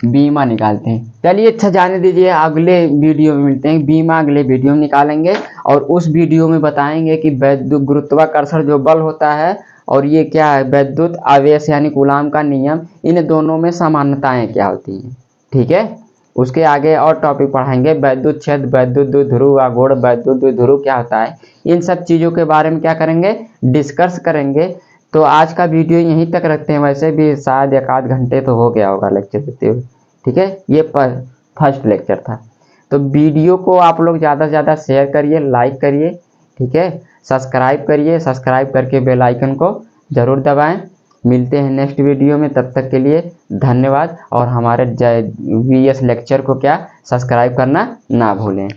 बीमा निकालते हैं। चलिए अच्छा जाने दीजिए, अगले वीडियो में मिलते हैं। बीमा अगले वीडियो में निकालेंगे और उस वीडियो में बताएंगे कि वैद्युत गुरुत्वाकर्षण जो बल होता है और ये क्या है, वैद्युत आवेश यानी कूलाम का नियम, इन दोनों में समानताएं क्या होती हैं। ठीक है, उसके आगे और टॉपिक पढ़ाएंगे, वैद्युत क्षेत्र, वैद्युत द्विध्रुव, आघूर्ण वैद्युत द्विध्रुव क्या होता है, इन सब चीज़ों के बारे में क्या करेंगे, डिस्कस करेंगे। तो आज का वीडियो यहीं तक रखते हैं, वैसे भी शायद 1 आध घंटे तो हो गया होगा लेक्चर देते हुए। ठीक है, ये फर्स्ट लेक्चर था। तो वीडियो को आप लोग ज़्यादा से ज़्यादा शेयर करिए, लाइक करिए। ठीक है, सब्सक्राइब करिए, सब्सक्राइब करके बेल आइकन को ज़रूर दबाएं। मिलते हैं नेक्स्ट वीडियो में, तब तक के लिए धन्यवाद। और हमारे VS लेक्चर को क्या सब्सक्राइब करना ना भूलें।